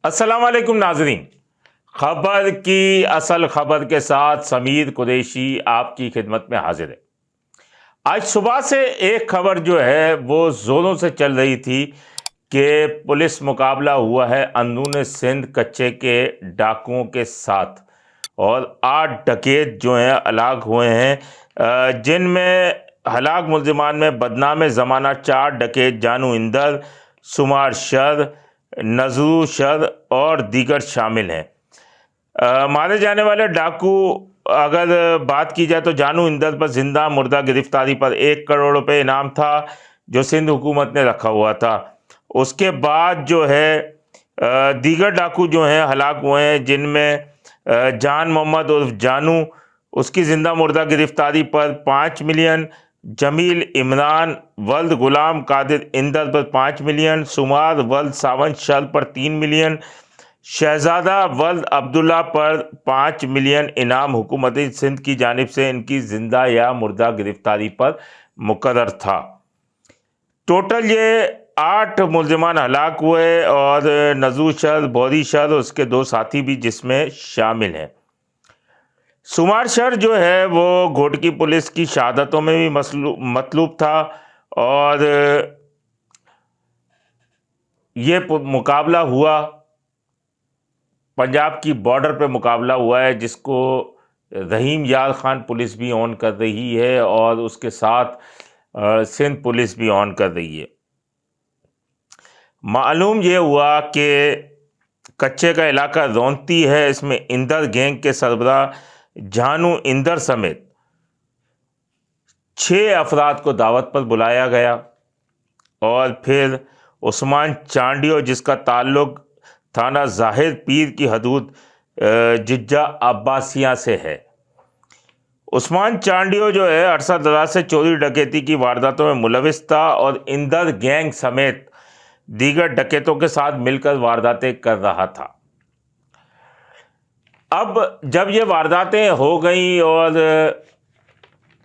السلام علیکم ناظرین، خبر کی اصل خبر کے ساتھ سمیر قریشی آپ کی خدمت میں حاضر ہے۔ آج صبح سے ایک خبر جو ہے وہ زوروں سے چل رہی تھی کہ پولیس مقابلہ ہوا ہے اندرون سندھ کچے کے ڈاکوؤں کے ساتھ، اور 8 ڈکیت جو ہیں ہلاک ہوئے ہیں، جن میں ہلاک ملزمان میں بدنام زمانہ 4 ڈکیت جانو اندر، سمار شر، نظرو شر اور دیگر شامل ہیں۔ مارے جانے والے ڈاکو اگر بات کی جائے تو جانو اندر پر زندہ مردہ گرفتاری پر 1 کروڑ روپے انعام تھا جو سندھ حکومت نے رکھا ہوا تھا۔ اس کے بعد جو ہے دیگر ڈاکو جو ہیں ہلاک ہوئے ہیں، جن میں جان محمد عرف جانو، اس کی زندہ مردہ گرفتاری پر 5 ملین، جمیل عمران ولد غلام قادر اندر پر 5 ملین، سمار ولد ساون شر پر 3 ملین، شہزادہ ولد عبداللہ پر 5 ملین انعام حکومت سندھ کی جانب سے ان کی زندہ یا مردہ گرفتاری پر مقرر تھا۔ ٹوٹل یہ 8 ملزمان ہلاک ہوئے اور نظرو شر، بوری شر، اس کے 2 ساتھی بھی جس میں شامل ہیں۔ سمار شر جو ہے وہ گھوٹکی پولیس کی شہادتوں میں بھی مطلوب تھا، اور یہ مقابلہ ہوا پنجاب کی بارڈر پہ مقابلہ ہوا ہے، جس کو رحیم یار خان پولیس بھی آن کر رہی ہے اور اس کے ساتھ سندھ پولیس بھی آن کر رہی ہے۔ معلوم یہ ہوا کہ کچے کا علاقہ رونتی ہے، اس میں اندر گینگ کے سربراہ جانو اندر سمیت 6 افراد کو دعوت پر بلایا گیا، اور پھر عثمان چانڈیو جس کا تعلق تھانہ ظاہر پیر کی حدود ججہ عباسیہ سے ہے۔ عثمان چانڈیو جو ہے عرصہ دراز سے چوری ڈکیتی کی وارداتوں میں ملوث تھا اور اندر گینگ سمیت دیگر ڈکیتوں کے ساتھ مل کر وارداتیں کر رہا تھا۔ اب جب یہ وارداتیں ہو گئیں اور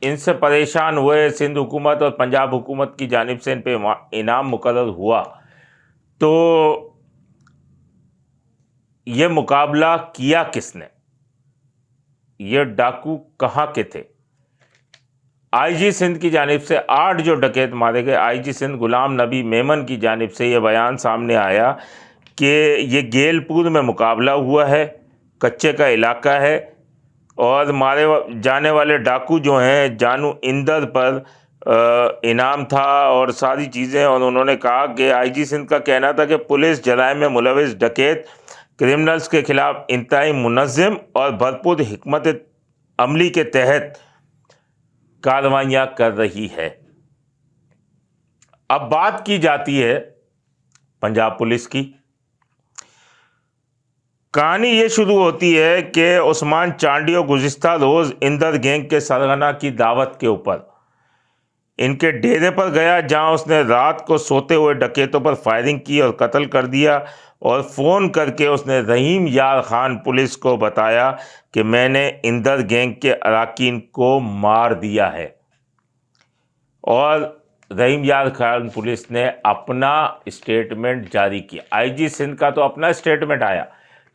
ان سے پریشان ہوئے سندھ حکومت اور پنجاب حکومت کی جانب سے ان پہ انعام مقرر ہوا، تو یہ مقابلہ کیا کس نے؟ یہ ڈاکو کہاں کے تھے؟ آئی جی سندھ کی جانب سے 8 جو ڈکیت مارے گئے، آئی جی سندھ غلام نبی میمن کی جانب سے یہ بیان سامنے آیا کہ یہ گیل پور میں مقابلہ ہوا ہے، کچے کا علاقہ ہے، اور مارے جانے والے ڈاکو جو ہیں جانو اندر پر انعام تھا اور ساری چیزیں، اور انہوں نے کہا کہ آئی جی سندھ کا کہنا تھا کہ پولیس جرائم میں ملوث ڈکیت کرمنلز کے خلاف انتہائی منظم اور بھرپور حکمت عملی کے تحت کارروائیاں کر رہی ہے۔ اب بات کی جاتی ہے پنجاب پولیس کی۔ کہانی یہ شروع ہوتی ہے کہ عثمان چانڈیو گزشتہ روز اندر گینگ کے سرغنہ کی دعوت کے اوپر ان کے ڈیرے پر گیا، جہاں اس نے رات کو سوتے ہوئے ڈکیتوں پر فائرنگ کی اور قتل کر دیا، اور فون کر کے اس نے رحیم یار خان پولیس کو بتایا کہ میں نے اندر گینگ کے اراکین کو مار دیا ہے۔ اور رحیم یار خان پولیس نے اپنا اسٹیٹمنٹ جاری کیا۔ آئی جی سندھ کا تو اپنا اسٹیٹمنٹ آیا،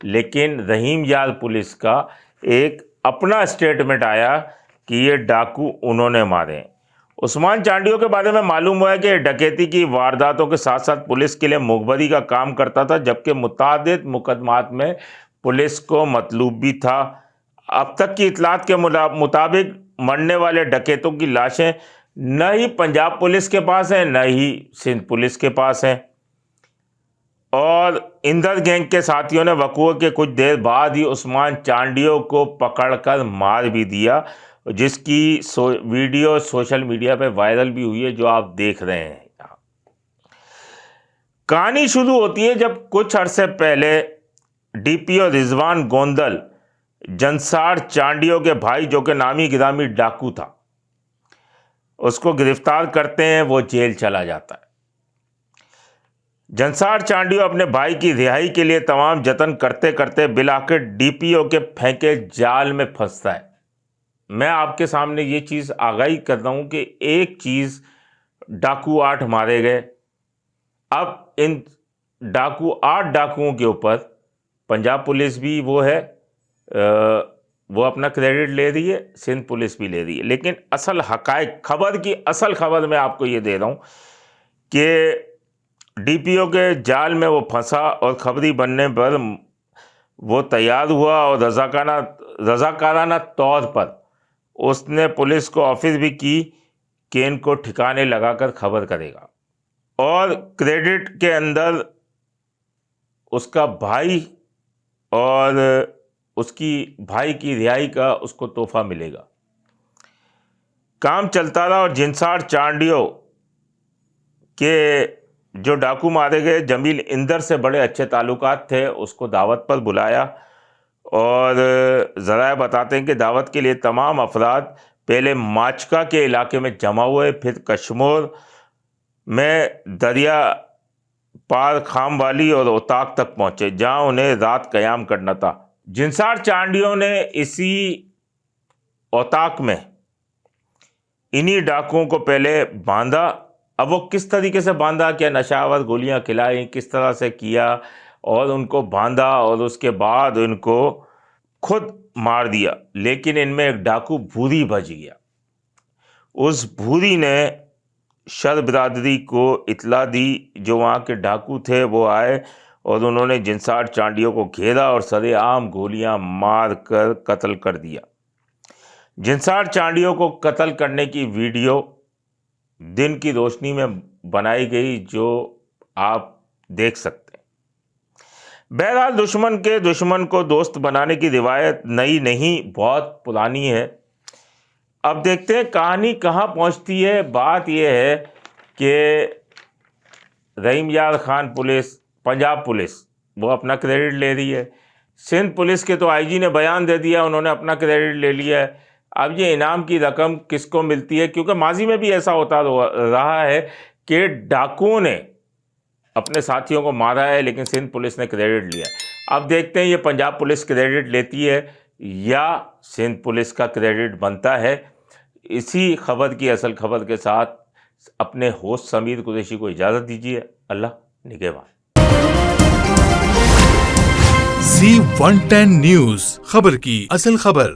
لیکن رحیم یار پولیس کا ایک اپنا اسٹیٹمنٹ آیا کہ یہ ڈاکو انہوں نے مارے ہیں۔ عثمان چانڈیو کے بارے میں معلوم ہوا ہے کہ ڈکیتی کی وارداتوں کے ساتھ ساتھ پولیس کے لیے مخبری کا کام کرتا تھا، جبکہ متعدد مقدمات میں پولیس کو مطلوب بھی تھا۔ اب تک کی اطلاعات کے مطابق مرنے والے ڈکیتوں کی لاشیں نہ ہی پنجاب پولیس کے پاس ہیں نہ ہی سندھ پولیس کے پاس ہیں، اور اندر گینگ کے ساتھیوں نے وقوع کے کچھ دیر بعد ہی عثمان چانڈیو کو پکڑ کر مار بھی دیا، جس کی ویڈیو سوشل میڈیا پہ وائرل بھی ہوئی ہے، جو آپ دیکھ رہے ہیں۔ کہانی شروع ہوتی ہے جب کچھ عرصے پہلے ڈی پی او رضوان گوندل جنسار چانڈیو کے بھائی، جو کہ نامی گرامی ڈاکو تھا، اس کو گرفتار کرتے ہیں، وہ جیل چلا جاتا ہے۔ جنسار چانڈیو اپنے بھائی کی رہائی کے لیے تمام جتن کرتے کرتے بالآخر ڈی پی او کے پھینکے جال میں پھنستا ہے۔ میں آپ کے سامنے یہ چیز آگاہی کر رہا ہوں کہ ایک چیز، ڈاکو 8 مارے گئے، اب ان 8 ڈاکوؤں کے اوپر پنجاب پولیس بھی وہ ہے وہ اپنا کریڈٹ لے رہی ہے، سندھ پولیس بھی لے رہی ہے، لیکن اصل حقائق، خبر کی اصل خبر میں آپ کو یہ دے رہا ہوں کہ ڈی پی او کے جال میں وہ پھنسا اور خبری بننے پر وہ تیار ہوا اور رضاکارانہ طور پر اس نے پولیس کو آفر بھی کی کہ ان کو ٹھکانے لگا کر خبر کرے گا، اور کریڈٹ کے اندر اس کا بھائی اور اس کی بھائی کی رہائی کا اس کو تحفہ ملے گا۔ کام چلتا رہا اور جنسار چانڈیوں کے جو ڈاکو مارے گئے جمیل اندر سے بڑے اچھے تعلقات تھے، اس کو دعوت پر بلایا، اور ذرائع بتاتے ہیں کہ دعوت کے لیے تمام افراد پہلے ماچکا کے علاقے میں جمع ہوئے، پھر کشمور میں دریا پار خام والی اور اوتاق تک پہنچے جہاں انہیں رات قیام کرنا تھا۔ جنسار چانڈیوں نے اسی اوتاق میں انہی ڈاکوؤں کو پہلے باندھا۔ اب وہ کس طریقے سے باندھا، کیا نشاور گولیاں کھلائیں، کس طرح سے کیا، اور ان کو باندھا اور اس کے بعد ان کو خود مار دیا، لیکن ان میں ایک ڈاکو بھوری بچ گیا۔ اس بھوری نے شر برادری کو اطلاع دی، جو وہاں کے ڈاکو تھے وہ آئے اور انہوں نے جنسار چانڈیوں کو گھیرا اور سرے عام گولیاں مار کر قتل کر دیا۔ جنسار چانڈیوں کو قتل کرنے کی ویڈیو دن کی روشنی میں بنائی گئی، جو آپ دیکھ سکتے ہیں۔ بہرحال دشمن کو دوست بنانے کی روایت نئی نہیں، بہت پرانی ہے۔ اب دیکھتے ہیں کہانی کہاں پہنچتی ہے۔ بات یہ ہے کہ رحیم یار خان پولیس، پنجاب پولیس، وہ اپنا کریڈٹ لے رہی ہے۔ سندھ پولیس کے تو آئی جی نے بیان دے دیا، انہوں نے اپنا کریڈٹ لے لیا ہے۔ اب یہ انعام کی رقم کس کو ملتی ہے، کیونکہ ماضی میں بھی ایسا ہوتا رہا ہے کہ ڈاکوؤں نے اپنے ساتھیوں کو مارا ہے لیکن سندھ پولیس نے کریڈٹ لیا۔ اب دیکھتے ہیں یہ پنجاب پولیس کریڈٹ لیتی ہے یا سندھ پولیس کا کریڈٹ بنتا ہے۔ اسی خبر کی اصل خبر کے ساتھ اپنے ہوسٹ سمیر قریشی کو اجازت دیجیے۔ اللہ نگہبان۔ Z110 نیوز، خبر کی اصل خبر۔